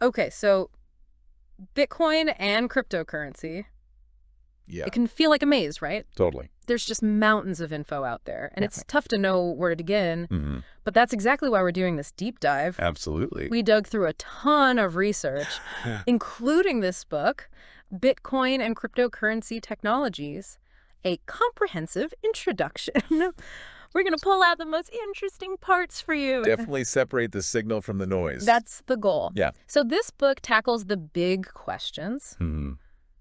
Okay, so Bitcoin and cryptocurrency, Yeah, it can feel like a maze, right? totally. There's just mountains of info out there, and Yeah. it's tough to know where to begin. Hmm. But that's exactly why we're doing this deep dive. Absolutely. We dug through a ton of research, including this book, Bitcoin and Cryptocurrency Technologies, a comprehensive introduction. We're going to pull out the most interesting parts for you. Definitely separate the signal from the noise. That's the goal. Yeah. So this book tackles the big questions. Hmm.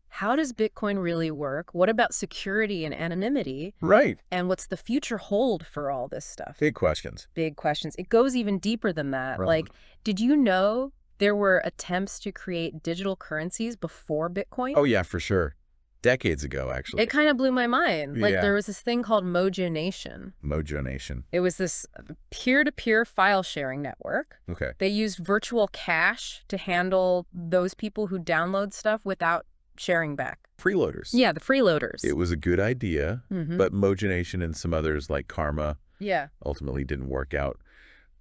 How does Bitcoin really work? What about security and anonymity? Right. And what's the future hold for all this stuff? Big questions. Big questions. It goes even deeper than that. Right. Like, did you know there were attempts to create digital currencies before Bitcoin? Oh, yeah, for sure. Decades ago, actually. It kind of blew my mind. Like, Yeah. there was this thing called Mojo Nation. Mojo Nation. It was this peer-to-peer file sharing network. Okay. They used virtual cash to handle those people who download stuff without sharing back. Freeloaders. Yeah, the freeloaders. It was a good idea, but Mojo Nation and some others like Karma Yeah. ultimately didn't work out.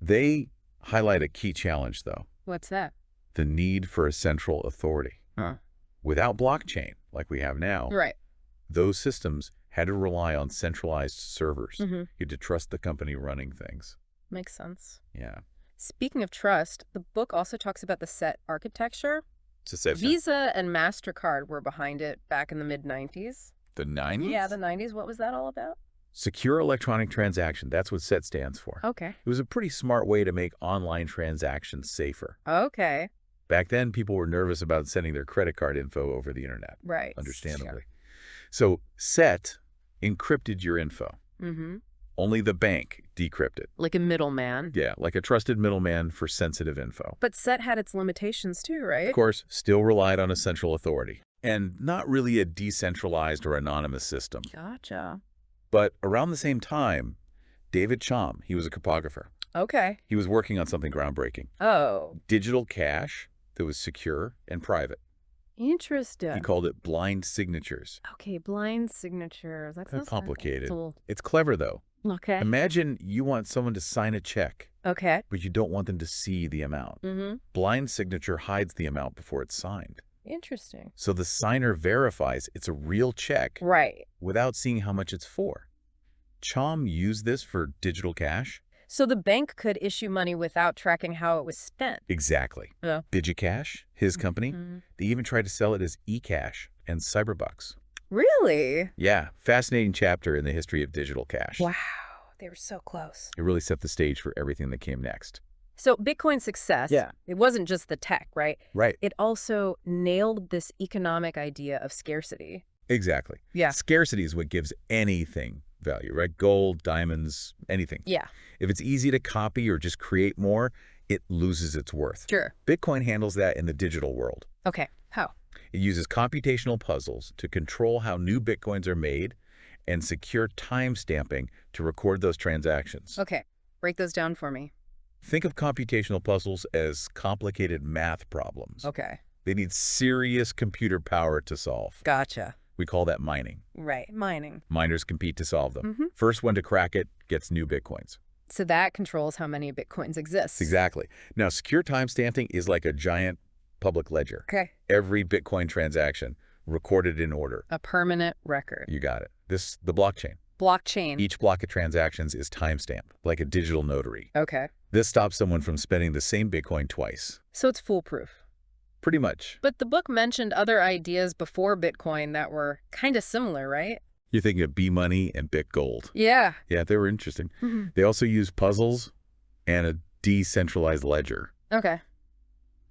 They highlight a key challenge, though. What's that? The need for a central authority. Huh. Without blockchain, like we have now, Right. those systems had to rely on centralized servers. Mm-hmm. You had to trust the company running things. Makes sense. Yeah. Speaking of trust, the book also talks about the set architecture. It's a safe Visa and MasterCard were behind it back in the mid-90s. The 90s? Yeah, the 90s. What was that all about? Secure electronic transaction. That's what SET stands for. Okay. It was a pretty smart way to make online transactions safer. Okay. Back then, people were nervous about sending their credit card info over the internet, Right. understandably. So SET encrypted your info. Mm-hmm. Only the bank decrypted. Like a middleman. Yeah, like a trusted middleman for sensitive info. But SET had its limitations too, right? Of course, still relied on a central authority. And not really a decentralized or anonymous system. Gotcha. But around the same time, David Chaum, he was a cryptographer. Okay. He was working on something groundbreaking. Oh, Digital cash that was secure and private. interesting. He called it blind signatures. Okay, blind signatures. That's Kind of complicated. Okay. It's clever, though. Okay. Imagine you want someone to sign a check, Okay. but you don't want them to see the amount. Mm-hmm. Blind signature hides the amount before it's signed. Interesting. So the signer verifies it's a real check Right. without seeing how much it's for. Chaum used this for digital cash? So the bank could issue money without tracking how it was spent. Exactly. Yeah. Digicash, his company, Mhm. they even tried to sell it as eCash and Cyberbucks. Really? Yeah, fascinating chapter in the history of digital cash. Wow. They were so close. It really set the stage for everything that came next. So Bitcoin's success, Yeah. it wasn't just the tech, right? Right. It also nailed this economic idea of scarcity. Exactly. Yeah. Scarcity is what gives anything value, right? Gold, diamonds, anything. Yeah. If it's easy to copy or just create more, it loses its worth. Sure. Bitcoin handles that in the digital world. Okay. How? It uses computational puzzles to control how new Bitcoins are made and secure timestamping to record those transactions. Okay. Break those down for me. Think of computational puzzles as complicated math problems. Okay. They need serious computer power to solve. Gotcha. We call that mining. Right. Mining. Miners compete to solve them. Mhm. First one to crack it gets new Bitcoins. So that controls how many Bitcoins exist. Exactly. Now, secure timestamping is like a giant public ledger. Okay. Every Bitcoin transaction recorded in order. A permanent record. You got it. The blockchain. Blockchain. Each block of transactions is timestamped, like a digital notary. Okay. This stops someone from spending the same Bitcoin twice. So it's foolproof. Pretty much. But the book mentioned other ideas before Bitcoin that were kind of similar, right? You're thinking of B-money and BitGold. Yeah. Yeah, they were interesting. Mhm. They also use puzzles and a decentralized ledger. Okay.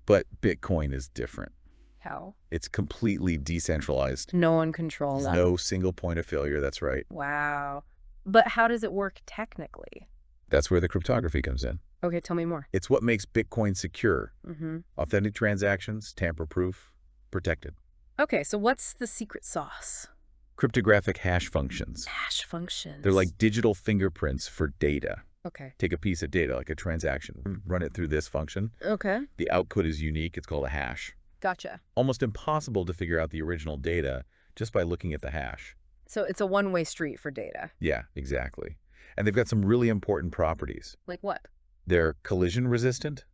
But Bitcoin is different. How? It's completely decentralized. No one controls There's that. no single point of failure. That's right. Wow. But how does it work technically? That's where the cryptography comes in. Okay, tell me more. It's what makes Bitcoin secure. Mm-hmm. Authentic transactions, tamper-proof, protected. Okay, so what's the secret sauce? Cryptographic hash functions. Hash functions. They're like digital fingerprints for data. Okay. Take a piece of data, like a transaction, run it through this function. Okay. The output is unique. It's called a hash. Gotcha. Almost impossible to figure out the original data just by looking at the hash. So it's a one-way street for data. Yeah, exactly. And they've got some really important properties. Like what? They're collision resistant,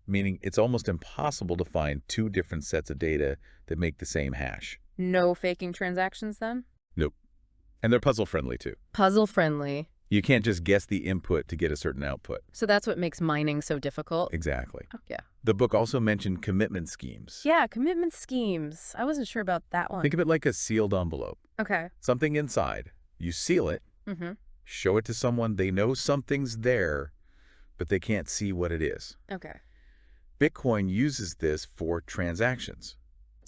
meaning it's almost impossible to find two different sets of data that make the same hash. No faking transactions then? Nope. And they're puzzle-friendly, too. Puzzle-friendly. You can't just guess the input to get a certain output. So that's what makes mining so difficult? Exactly. Oh, yeah. The book also mentioned commitment schemes. Yeah, commitment schemes. I wasn't sure about that one. Think of it like a sealed envelope. Okay. Something inside. You seal it, Mm-hmm. show it to someone, they know something's there, but they can't see what it is. Okay. Bitcoin uses this for transactions.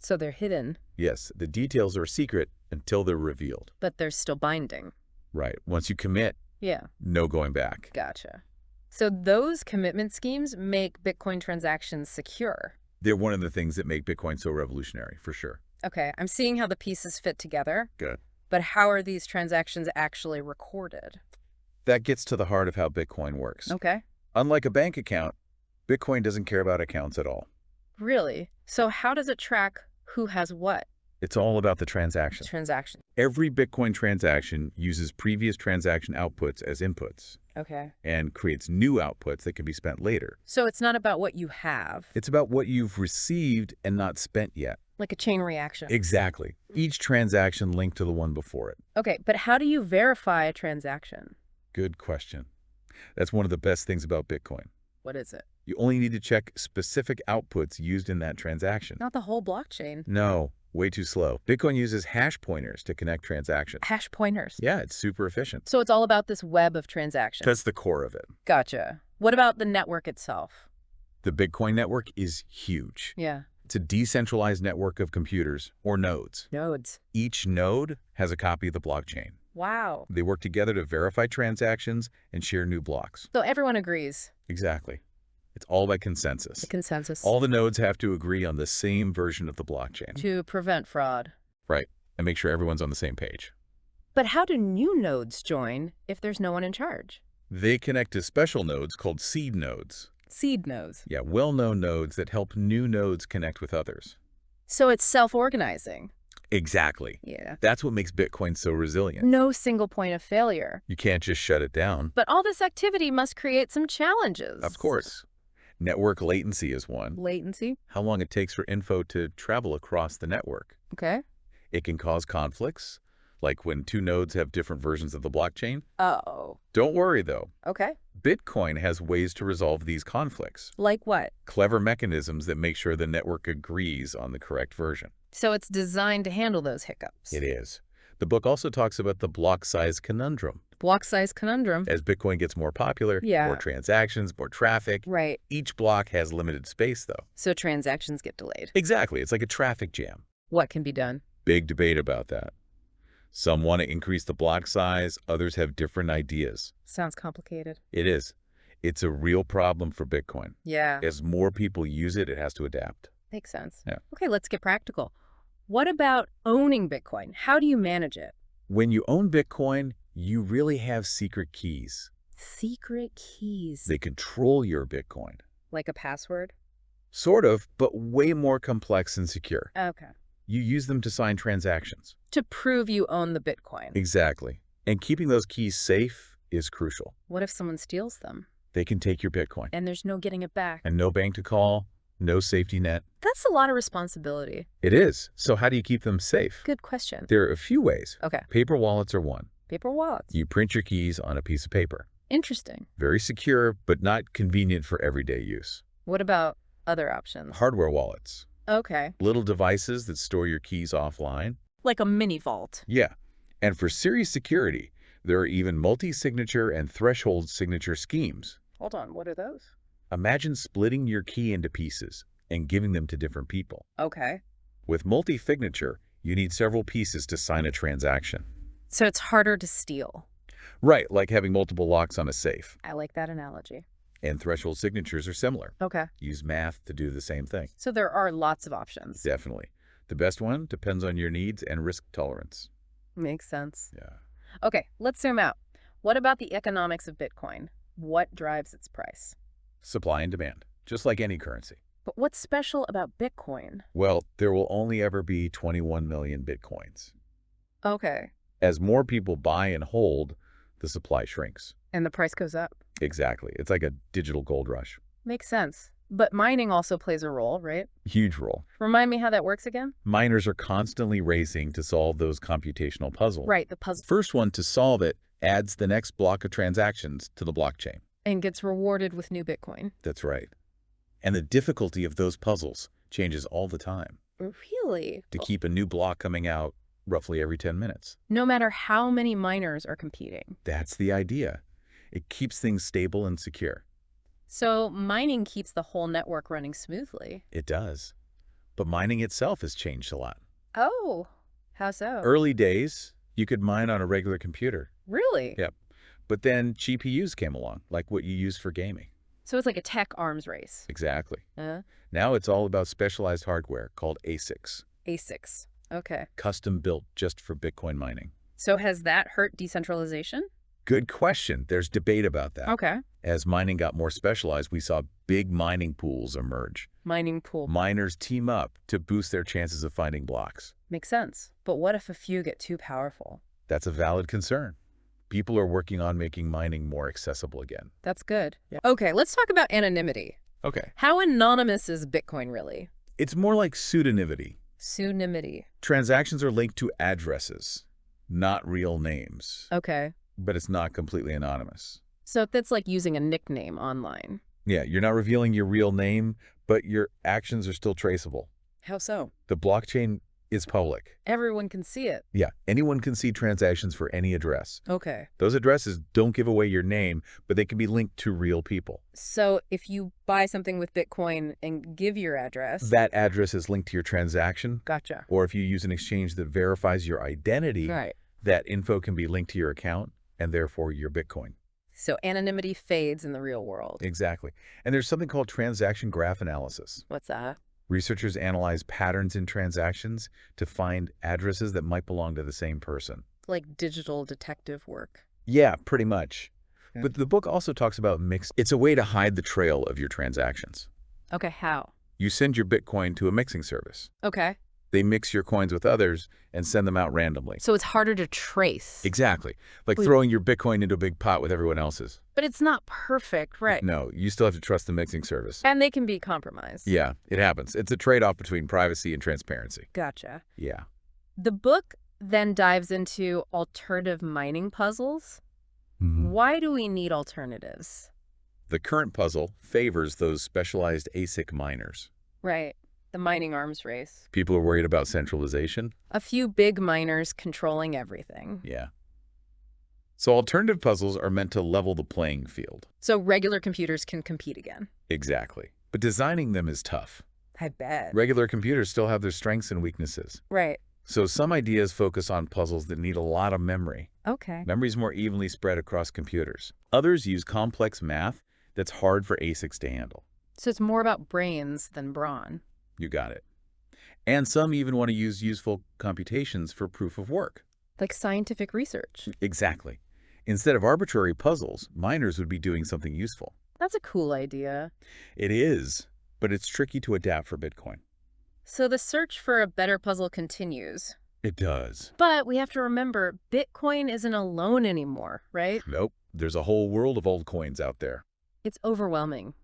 So they're hidden, Yes, the details are secret until they're revealed. but they're still binding. Right. Once you commit, Yeah, no going back. gotcha. So those commitment schemes make Bitcoin transactions secure. They're one of the things that make Bitcoin so revolutionary, for sure. Okay, I'm seeing how the pieces fit together, Good. but how are these transactions actually recorded? That gets to the heart of how Bitcoin works. Okay. Unlike a bank account, Bitcoin doesn't care about accounts at all. Really? So how does it track who has what It's all about the transaction. transaction? Every Bitcoin transaction uses previous transaction outputs as inputs Okay. and creates new outputs that can be spent later. So it's not about what you have, It's about what you've received and not spent yet. like a chain reaction. Exactly. Each transaction linked to the one before it. Okay, but how do you verify a transaction? Good question. That's one of the best things about Bitcoin. What is it? You only need to check specific outputs used in that transaction. Not the whole blockchain. No, way too slow. Bitcoin uses hash pointers to connect transactions. Hash pointers. Yeah, it's super efficient. So it's all about this web of transactions. That's the core of it. Gotcha. What about the network itself? The Bitcoin network is huge. Yeah. It's a decentralized network of computers, or nodes. Nodes. Each node has a copy of the blockchain. Wow. They work together to verify transactions and share new blocks. So everyone agrees. Exactly. It's all by consensus. The consensus. All the nodes have to agree on the same version of the blockchain. To prevent fraud. Right. And make sure everyone's on the same page. But how do new nodes join if there's no one in charge? They connect to special nodes called seed nodes. Seed nodes. Yeah, well-known nodes that help new nodes connect with others. So it's self-organizing. Exactly. Yeah. That's what makes Bitcoin so resilient. No single point of failure. You can't just shut it down. But all this activity must create some challenges. Of course. Network latency is one. Latency. How long it takes for info to travel across the network. Okay. It can cause conflicts, like when two nodes have different versions of the blockchain. Oh. Don't worry, though. Okay. Bitcoin has ways to resolve these conflicts. Like what? Clever mechanisms that make sure the network agrees on the correct version. So it's designed to handle those hiccups. It is. The book also talks about the block size conundrum. Block size conundrum. As Bitcoin gets more popular, Yeah. more transactions, more traffic. Right. Each block has limited space, though. So transactions get delayed. Exactly. It's like a traffic jam. What can be done? Big debate about that. Some want to increase the block size. Others have different ideas. Sounds complicated. It is. It's a real problem for Bitcoin. Yeah. As more people use it, it has to adapt. Makes sense. Yeah. Okay, let's get practical. What about owning Bitcoin? How do you manage it? When you own Bitcoin, you really have secret keys. Secret keys. They control your Bitcoin. Like a password? Sort of, but way more complex and secure. Okay. You use them to sign transactions. To prove you own the Bitcoin. Exactly. And keeping those keys safe is crucial. What if someone steals them? They can take your Bitcoin. And there's no getting it back. And no bank to call, no safety net. That's a lot of responsibility. It is. So how do you keep them safe? Good question. There are a few ways. Okay. Paper wallets are one. Paper wallets. You print your keys on a piece of paper. Interesting. Very secure, but not convenient for everyday use. What about other options? Hardware wallets. Okay. Little devices that store your keys offline. Like a mini vault. Yeah. And for serious security, there are even multi-signature and threshold signature schemes. Hold on, what are those? Imagine splitting your key into pieces and giving them to different people. Okay. With multi-signature, you need several pieces to sign a transaction. So it's harder to steal. Right, like having multiple locks on a safe. I like that analogy. And threshold signatures are similar. Okay. Use math to do the same thing. So there are lots of options. Definitely. The best one depends on your needs and risk tolerance. Makes sense. Yeah. Okay, let's zoom out. What about the economics of Bitcoin? What drives its price? Supply and demand, just like any currency. But what's special about Bitcoin? Well, there will only ever be 21 million Bitcoins. Okay. As more people buy and hold, the supply shrinks. And the price goes up? Exactly. It's like a digital gold rush. Makes sense. But mining also plays a role, right? Huge role. Remind me how that works again? Miners are constantly racing to solve those computational puzzles. Right, the puzzle. First one to solve it adds the next block of transactions to the blockchain. And gets rewarded with new Bitcoin. That's right. And the difficulty of those puzzles changes all the time. Really? To keep a new block coming out roughly every 10 minutes. No matter how many miners are competing. That's the idea. It keeps things stable and secure. So mining keeps the whole network running smoothly. It does. But mining itself has changed a lot. Oh, how so? Early days, you could mine on a regular computer. Really? Yep. But then GPUs came along, like what you use for gaming. So it's like a tech arms race. Exactly. Now it's all about specialized hardware called ASICs. ASICs. Okay. Custom built just for Bitcoin mining. So has that hurt decentralization? Good question. There's debate about that. Okay. As mining got more specialized, we saw big mining pools emerge. Mining pool. Miners team up to boost their chances of finding blocks. Makes sense. But what if a few get too powerful? That's a valid concern. People are working on making mining more accessible again. That's good. Yeah. Okay, let's talk about anonymity. Okay. How anonymous is Bitcoin really? It's more like pseudonymity. Pseudonymity. Transactions are linked to addresses, not real names. Okay. But it's not completely anonymous. So that's like using a nickname online. Yeah, you're not revealing your real name, but your actions are still traceable. How so? The blockchain is public. Everyone can see it. Yeah, anyone can see transactions for any address. Okay. Those addresses don't give away your name, but they can be linked to real people. So if you buy something with Bitcoin and give your address... That address is linked to your transaction. Gotcha. Or if you use an exchange that verifies your identity, Right. that info can be linked to your account and therefore your Bitcoin. So anonymity fades in the real world. Exactly. And there's something called transaction graph analysis. What's that? Researchers analyze patterns in transactions to find addresses that might belong to the same person. Like digital detective work. Yeah, pretty much. Yeah. But the book also talks about mix. It's a way to hide the trail of your transactions. Okay, how? You send your Bitcoin to a mixing service. Okay. They mix your coins with others and send them out randomly. So it's harder to trace. Exactly. Like Wait. throwing your Bitcoin into a big pot with everyone else's. But it's not perfect, right? No, you still have to trust the mixing service. And they can be compromised. Yeah, it happens. It's a trade-off between privacy and transparency. Gotcha. Yeah. The book then dives into alternative mining puzzles. Why do we need alternatives? The current puzzle favors those specialized ASIC miners. Right. The mining arms race. People are worried about centralization. A few big miners controlling everything. Yeah. So alternative puzzles are meant to level the playing field. So regular computers can compete again. Exactly. But designing them is tough. I bet. Regular computers still have their strengths and weaknesses. Right. So some ideas focus on puzzles that need a lot of memory. Okay. Memory is more evenly spread across computers. Others use complex math that's hard for ASICs to handle. So it's more about brains than brawn. You got it. And some even want to use useful computations for proof of work. Like scientific research. Exactly. Instead of arbitrary puzzles, miners would be doing something useful. That's a cool idea. It is, but it's tricky to adapt for Bitcoin. So the search for a better puzzle continues. It does. But we have to remember, Bitcoin isn't alone anymore, right? Nope. There's a whole world of old coins out there. It's overwhelming.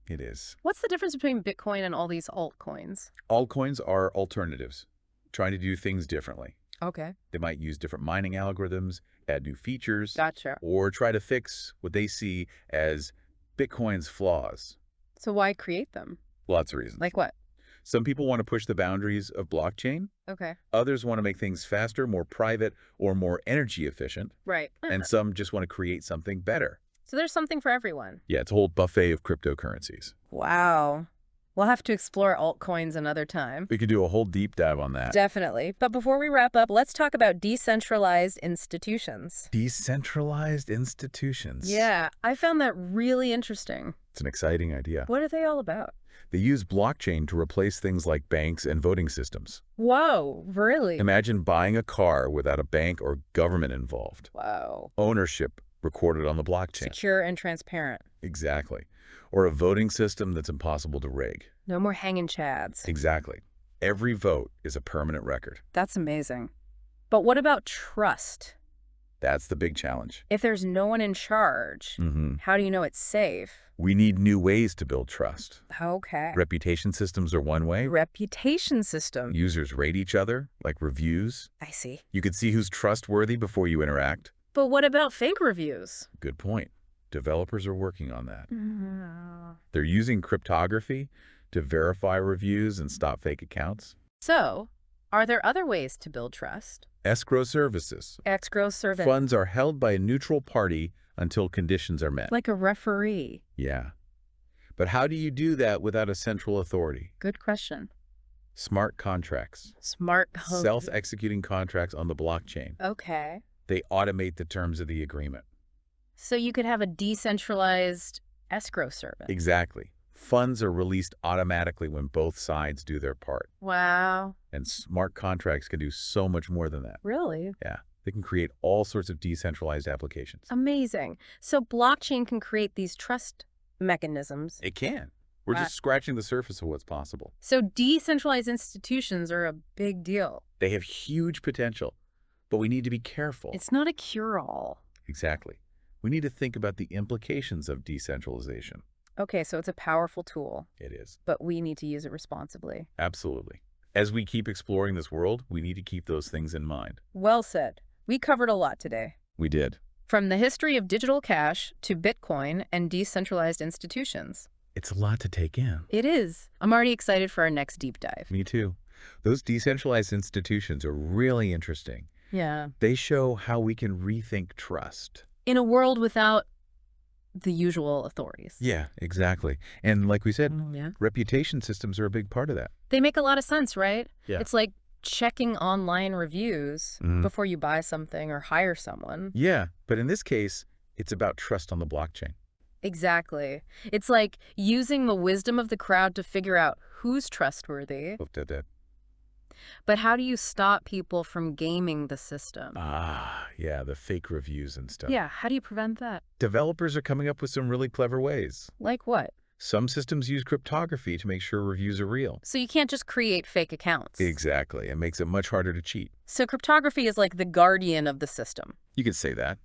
It is. What's the difference between Bitcoin and all these altcoins? Altcoins are alternatives, trying to do things differently. Okay. They might use different mining algorithms, add new features, Gotcha. or try to fix what they see as Bitcoin's flaws. So why create them? Lots of reasons. Like what? Some people want to push the boundaries of blockchain. Okay. Others want to make things faster, more private, or more energy efficient. Right. And some just want to create something better. So there's something for everyone. Yeah, it's a whole buffet of cryptocurrencies. Wow. We'll have to explore altcoins another time. We could do a whole deep dive on that. Definitely. But before we wrap up, let's talk about decentralized institutions. Decentralized institutions. Yeah, I found that really interesting. It's an exciting idea. What are they all about? They use blockchain to replace things like banks and voting systems. Whoa, really? Imagine buying a car without a bank or government involved. Wow. Ownership recorded on the blockchain. Secure and transparent. Exactly. Or a voting system that's impossible to rig. No more hanging chads. Exactly. Every vote is a permanent record. That's amazing. But what about trust? That's the big challenge. If there's no one in charge, how do you know it's safe? We need new ways to build trust. Okay. Reputation systems are one way. Reputation system. Users rate each other, like reviews. I see. You could see who's trustworthy before you interact. But what about fake reviews? Good point. Developers are working on that. Mm. They're using cryptography to verify reviews and stop fake accounts. So, are there other ways to build trust? Escrow services. Escrow service. Funds are held by a neutral party until conditions are met. Like a referee. Yeah. But how do you do that without a central authority? Good question. Smart contracts. Smart Self-executing contracts on the blockchain. Okay. They automate the terms of the agreement. So you could have a decentralized escrow service. Exactly. Funds are released automatically when both sides do their part. Wow. And smart contracts can do so much more than that. Really? Yeah. They can create all sorts of decentralized applications. Amazing. So blockchain can create these trust mechanisms. It can. We're just scratching the surface of what's possible. So decentralized institutions are a big deal. They have huge potential, but we need to be careful. It's not a cure-all. Exactly. We need to think about the implications of decentralization. Okay, so it's a powerful tool. It is. But we need to use it responsibly. Absolutely. As we keep exploring this world, we need to keep those things in mind. Well said. We covered a lot today. We did. From the history of digital cash to Bitcoin and decentralized institutions. It's a lot to take in. It is. I'm already excited for our next deep dive. Me too. Those decentralized institutions are really interesting. Yeah. They show how we can rethink trust. In a world without the usual authorities. Yeah, exactly. And like we said, Yeah. reputation systems are a big part of that. They make a lot of sense, right? Yeah. It's like checking online reviews before you buy something or hire someone. Yeah, but in this case, it's about trust on the blockchain. Exactly. It's like using the wisdom of the crowd to figure out who's trustworthy. But how do you stop people from gaming the system? Yeah, the fake reviews and stuff. Yeah, how do you prevent that? Developers are coming up with some really clever ways. Like what? Some systems use cryptography to make sure reviews are real. So you can't just create fake accounts. Exactly. It makes it much harder to cheat. So cryptography is like the guardian of the system. You could say that.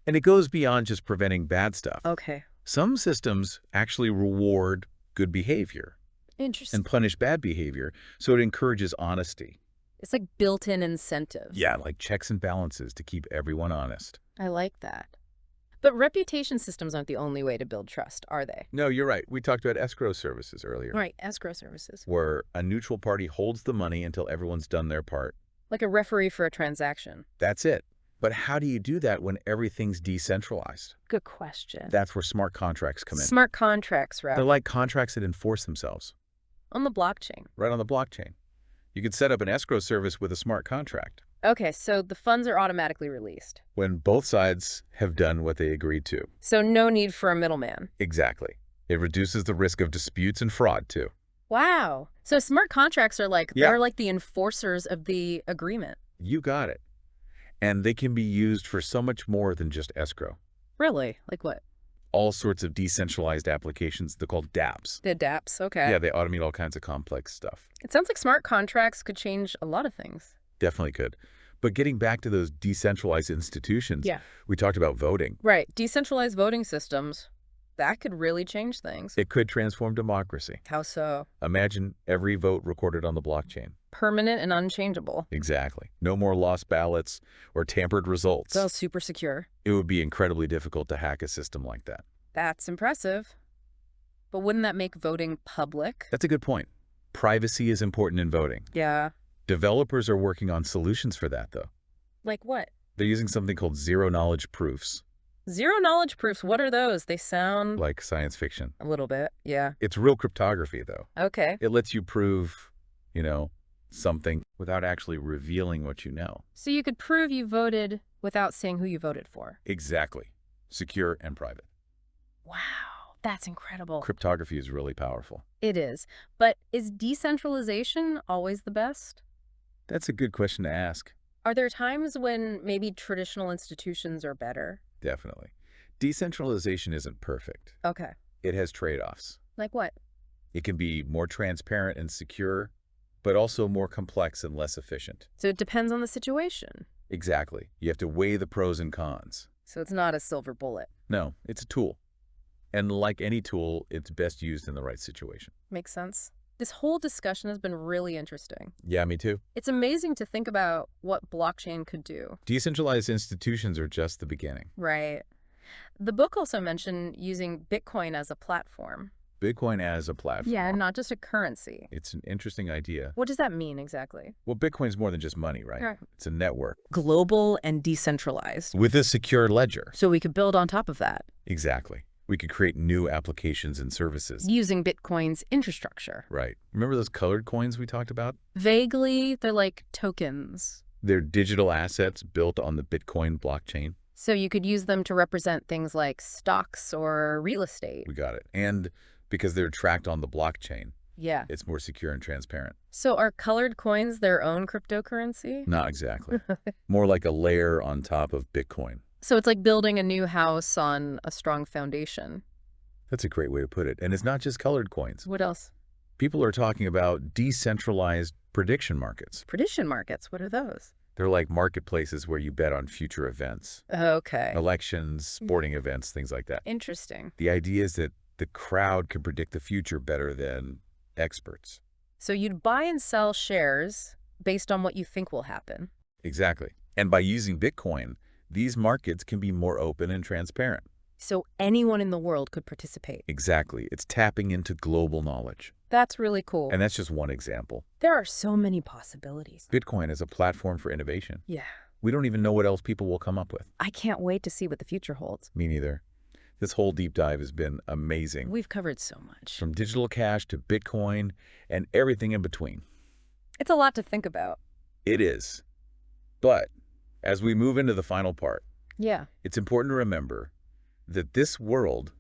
And it goes beyond just preventing bad stuff. Okay. Some systems actually reward good behavior Interesting. and punish bad behavior, so it encourages honesty. It's like built-in incentives. Yeah, like checks and balances to keep everyone honest. I like that. But reputation systems aren't the only way to build trust, are they? No, you're right. We talked about escrow services earlier. Right, escrow services. Where a neutral party holds the money until everyone's done their part. Like a referee for a transaction. That's it. But how do you do that when everything's decentralized? Good question. That's where smart contracts come in. Smart contracts, right? They're like contracts that enforce themselves. On the blockchain. Right on the blockchain. You could set up an escrow service with a smart contract. Okay, so the funds are automatically released. When both sides have done what they agreed to. So no need for a middleman. Exactly. It reduces the risk of disputes and fraud, too. Wow. So smart contracts are like, Yeah. they're like the enforcers of the agreement. You got it. And they can be used for so much more than just escrow. Really? Like what? All sorts of decentralized applications. They're called dApps. The dApps, okay. Yeah, they automate all kinds of complex stuff. It sounds like smart contracts could change a lot of things. Definitely could. But getting back to those decentralized institutions, Yeah. we talked about voting. Right. Decentralized voting systems, that could really change things. It could transform democracy. How so? Imagine every vote recorded on the blockchain. Permanent and unchangeable. Exactly. No more lost ballots or tampered results. So super secure. It would be incredibly difficult to hack a system like that. That's impressive. But wouldn't that make voting public? That's a good point. Privacy is important in voting. Yeah. Developers are working on solutions for that, though. Like what? They're using something called zero-knowledge proofs, Zero-knowledge proofs, what are those? They sound... like science fiction. A little bit, yeah. It's real cryptography, though. Okay. It lets you prove, something without actually revealing what you know. So you could prove you voted without saying who you voted for. Exactly. Secure and private. Wow, that's incredible. Cryptography is really powerful. It is. But is decentralization always the best? That's a good question to ask. Are there times when maybe traditional institutions are better? Definitely. Decentralization isn't perfect. Okay. It has trade-offs. Like what? It can be more transparent and secure, but also more complex and less efficient. So it depends on the situation. Exactly. You have to weigh the pros and cons. So it's not a silver bullet. No, it's a tool. And like any tool, it's best used in the right situation. Makes sense. This whole discussion has been really interesting. Yeah, me too. It's amazing to think about what blockchain could do. Decentralized institutions are just the beginning. Right. The book also mentioned using Bitcoin as a platform. Bitcoin as a platform. Yeah, not just a currency. It's an interesting idea. What does that mean exactly? Well, Bitcoin's more than just money, right? Right. It's a network. Global and decentralized. With a secure ledger. So we could build on top of that. Exactly. We could create new applications and services. Using Bitcoin's infrastructure. Right. Remember those colored coins we talked about? Vaguely, they're like tokens. They're digital assets built on the Bitcoin blockchain. So you could use them to represent things like stocks or real estate. We got it. And because they're tracked on the blockchain, Yeah. it's more secure and transparent. So are colored coins their own cryptocurrency? Not exactly. More like a layer on top of Bitcoin. So it's like building a new house on a strong foundation. That's a great way to put it. And it's not just colored coins. What else? People are talking about decentralized prediction markets. Prediction markets. What are those? They're like marketplaces where you bet on future events, Okay. elections, sporting events, things like that. Interesting. The idea is that the crowd can predict the future better than experts. So you'd buy and sell shares based on what you think will happen. Exactly. And by using Bitcoin, these markets can be more open and transparent. So anyone in the world could participate. Exactly. It's tapping into global knowledge. That's really cool. And that's just one example. There are so many possibilities. Bitcoin is a platform for innovation. Yeah. We don't even know what else people will come up with. I can't wait to see what the future holds. Me neither. This whole deep dive has been amazing. We've covered so much. From digital cash to Bitcoin and everything in between. It's a lot to think about. It is. But as we move into the final part, Yeah. it's important to remember that this world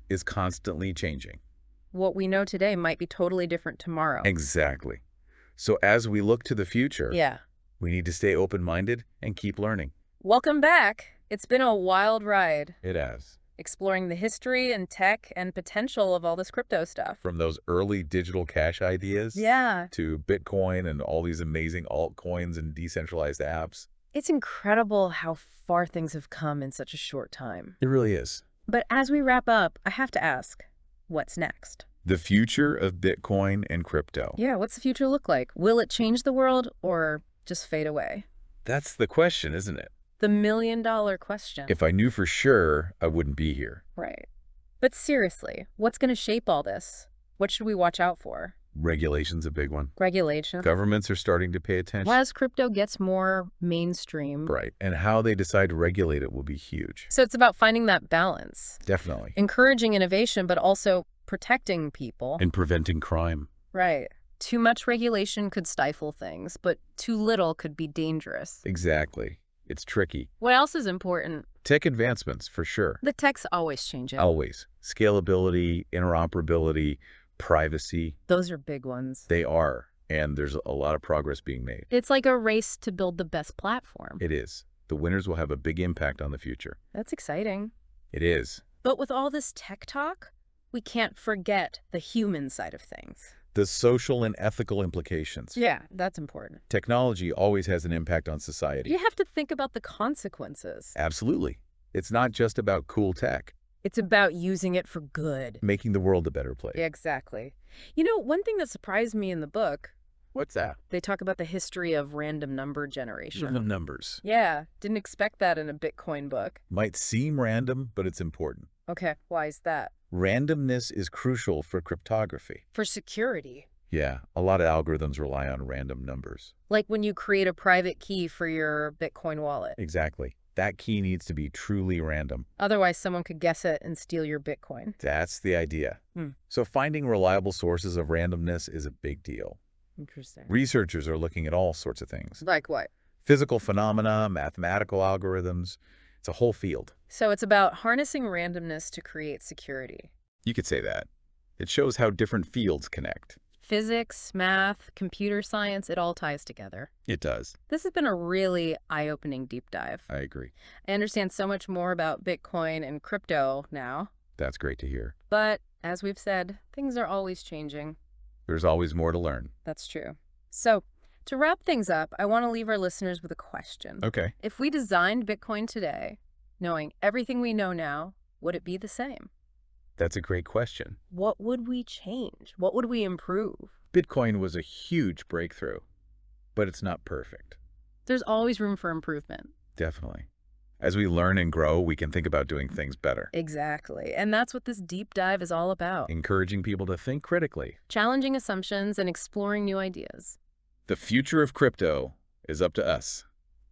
is constantly changing. What we know today might be totally different tomorrow. Exactly. So as we look to the future, Yeah. we need to stay open-minded and keep learning. Welcome back. It's been a wild ride, It has. exploring the history and tech and potential of all this crypto stuff. From those early digital cash ideas Yeah. to Bitcoin and all these amazing altcoins and decentralized apps. It's incredible how far things have come in such a short time. It really is. But as we wrap up, I have to ask, what's next? The future of Bitcoin and crypto. Yeah, what's the future look like? Will it change the world or just fade away? That's the question, isn't it? The million-dollar question. If I knew for sure, I wouldn't be here. Right. But seriously, what's going to shape all this? What should we watch out for? Regulation's a big one. Regulation. Governments are starting to pay attention. As crypto gets more mainstream. Right. And how they decide to regulate it will be huge. So it's about finding that balance. Definitely. Encouraging innovation, but also protecting people. And preventing crime. Right. Too much regulation could stifle things, but too little could be dangerous. Exactly. It's tricky. What else is important? Tech advancements, for sure. The tech's always changing. Always. Scalability, interoperability, privacy. Those are big ones. They are. And there's a lot of progress being made. It's like a race to build the best platform. It is. The winners will have a big impact on the future. That's exciting. It is. But with all this tech talk, we can't forget the human side of things. The social and ethical implications. Yeah, that's important. Technology always has an impact on society. You have to think about the consequences. Absolutely. It's not just about cool tech. It's about using it for good. Making the world a better place. Exactly. You know, one thing that surprised me in the book, What's that? they talk about the history of random number generation. Numbers. Yeah, didn't expect that in a Bitcoin book. Might seem random, but it's important. Okay, why is that? Randomness is crucial for cryptography. For security. Yeah, a lot of algorithms rely on random numbers. Like when you create a private key for your Bitcoin wallet. Exactly. That key needs to be truly random. Otherwise, someone could guess it and steal your Bitcoin. That's the idea. So finding reliable sources of randomness is a big deal. Interesting. Researchers are looking at all sorts of things. Like what? Physical phenomena, mathematical algorithms. It's a whole field. So it's about harnessing randomness to create security. You could say that. It shows how different fields connect. Physics, math, computer science, it all ties together. It does. This has been a really eye-opening deep dive. I agree. I understand so much more about Bitcoin and crypto now. That's great to hear. But as we've said, things are always changing. There's always more to learn. That's true. So To wrap things up, I want to leave our listeners with a question. Okay. If we designed Bitcoin today, knowing everything we know now, would it be the same? That's a great question. What would we change? What would we improve? Bitcoin was a huge breakthrough, but it's not perfect. There's always room for improvement. Definitely. As we learn and grow, we can think about doing things better, Exactly. And that's what this deep dive is all about. encouraging people to think critically. Challenging assumptions and exploring new ideas. The future of crypto is up to us.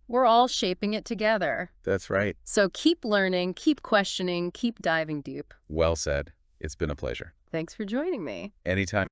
We're all shaping it together. That's right. So keep learning, keep questioning, keep diving deep. Well said. It's been a pleasure. Thanks for joining me. Anytime.